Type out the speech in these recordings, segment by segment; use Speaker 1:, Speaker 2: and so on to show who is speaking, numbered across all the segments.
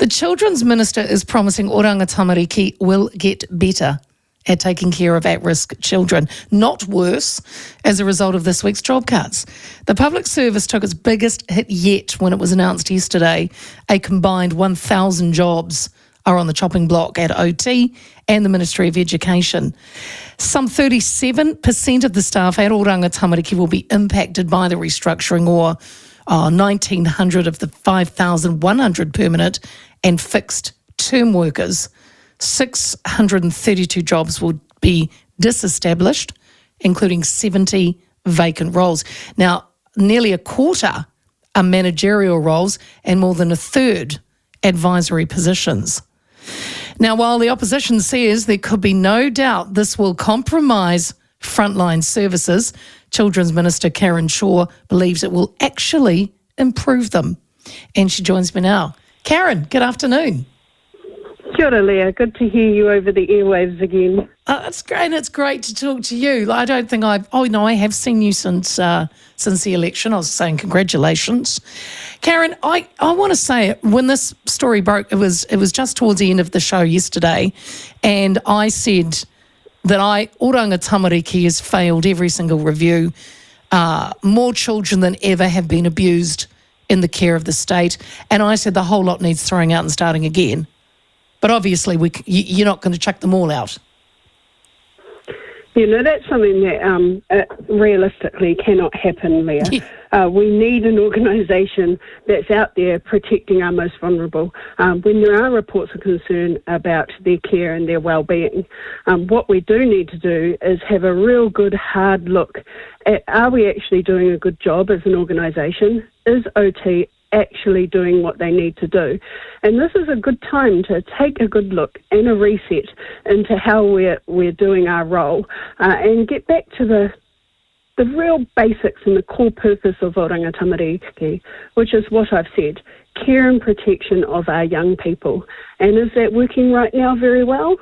Speaker 1: The Children's Minister is promising Oranga Tamariki will get better at taking care of at-risk children, not worse, as a result of this week's job cuts. The public service took its biggest hit yet when it was announced yesterday a combined 1,000 jobs are on the chopping block at OT and the Ministry of Education. Some 37% of the staff at Oranga Tamariki will be impacted by the restructuring, or 1,900 of the 5,100 permanent and fixed term workers. 632 jobs will be disestablished, including 70 vacant roles. Now, nearly a quarter are managerial roles and more than a third advisory positions. Now, while the opposition says there could be no doubt this will compromise frontline services, Children's Minister Chhour believes it will actually improve them. And she joins me now. Karen, good afternoon.
Speaker 2: Kia ora, Leah. Good to hear you over the airwaves again.
Speaker 1: It's great, and it's great to talk to you. I don't think I have seen you since the election. I was saying congratulations. Karen, I want to say, when this story broke, it was just towards the end of the show yesterday, and I said that Oranga Tamariki has failed every single review. More children than ever have been abused in the care of the state, and I said the whole lot needs throwing out and starting again. But obviously, you're not going to chuck them all out.
Speaker 2: You know, that's something that realistically cannot happen, Leah.
Speaker 1: Yeah.
Speaker 2: We need an organisation that's out there protecting our most vulnerable. When there are reports of concern about their care and their well-being, what we do need to do is have a real good hard look at, are we actually doing a good job as an organisation? Is OT actually doing what they need to do? And this is a good time to take a good look and a reset into how we're doing our role, and get back to the real basics and the core purpose of Oranga Tamariki, which is what I've said, care and protection of our young people. And is that working right now very well?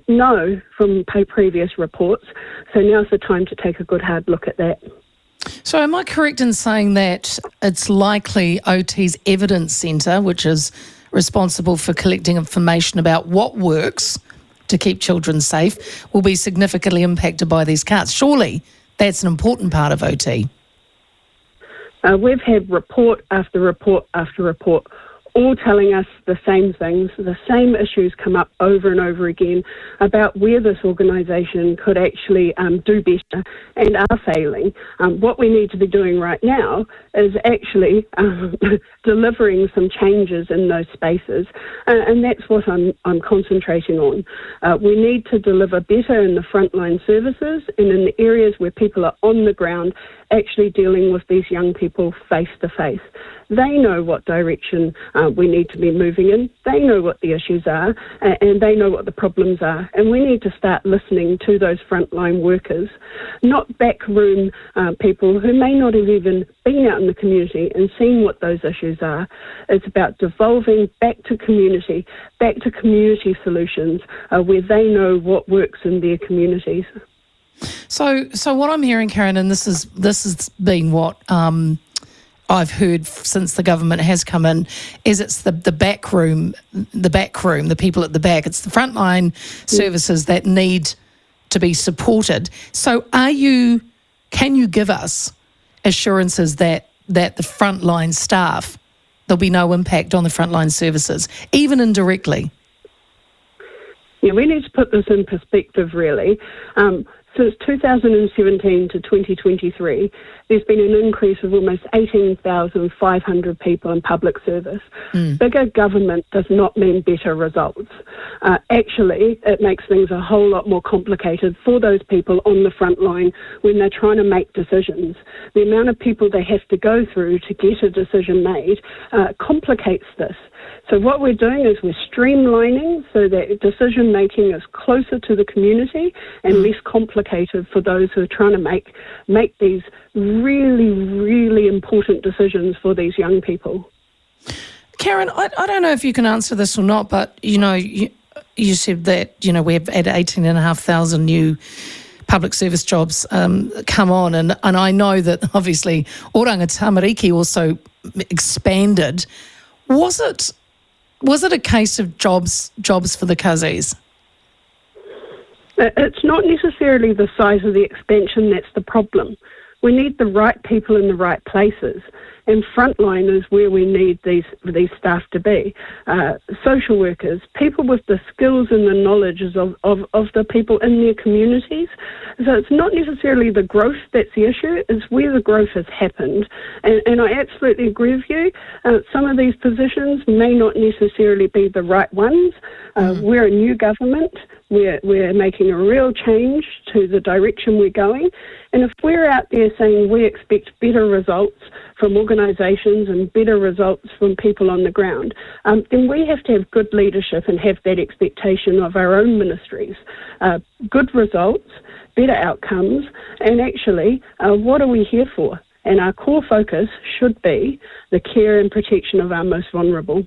Speaker 2: No, from previous reports. So now's the time to take a good hard look at that.
Speaker 1: So am I correct in saying that it's likely OT's Evidence Centre, which is responsible for collecting information about what works to keep children safe, will be significantly impacted by these cuts? Surely that's an important part of OT.
Speaker 2: We've had report after report after report, all telling us the same things. The same issues come up over and over again about where this organisation could actually do better and are failing. What we need to be doing right now is actually delivering some changes in those spaces, and that's what I'm concentrating on. We need to deliver better in the frontline services and in the areas where people are on the ground actually dealing with these young people face to face. They know what direction we need to be moving in. They know what the issues are, and they know what the problems are. And we need to start listening to those frontline workers, not backroom people who may not have even been out in the community and seen what those issues are. It's about devolving back to community solutions where they know what works in their communities.
Speaker 1: So what I'm hearing, Karen, and this has been what I've heard since the government has come in, is it's the back room, the people at the back. It's the frontline services that need to be supported. So can you give us assurances that the frontline staff, there'll be no impact on the frontline services, even indirectly?
Speaker 2: Yeah, we need to put this in perspective, really. Since 2017 to 2023, there's been an increase of almost 18,500 people in public service. Bigger government does not mean better results. Actually, it makes things a whole lot more complicated for those people on the front line when they're trying to make decisions. The amount of people they have to go through to get a decision made complicates this. So what we're doing is we're streamlining so that decision making is closer to the community and less complicated for those who are trying to make these really, really important decisions for these young people.
Speaker 1: Karen, I don't know if you can answer this or not, but you said that we've had 18,500 new public service jobs come on, and I know that obviously Oranga Tamariki also expanded. Was it Was it a case of jobs for the Kazis?
Speaker 2: It's not necessarily the size of the expansion that's the problem. We need the right people in the right places, and frontline is where we need these staff to be. Social workers, people with the skills and the knowledges of the people in their communities. So it's not necessarily the growth that's the issue, it's where the growth has happened. And I absolutely agree with you. Some of these positions may not necessarily be the right ones. We're a new government. We're making a real change to the direction we're going. And if we're out there saying we expect better results from organisations and better results from people on the ground, then we have to have good leadership and have that expectation of our own ministries. Good results, better outcomes, and actually, what are we here for? And our core focus should be the care and protection of our most vulnerable.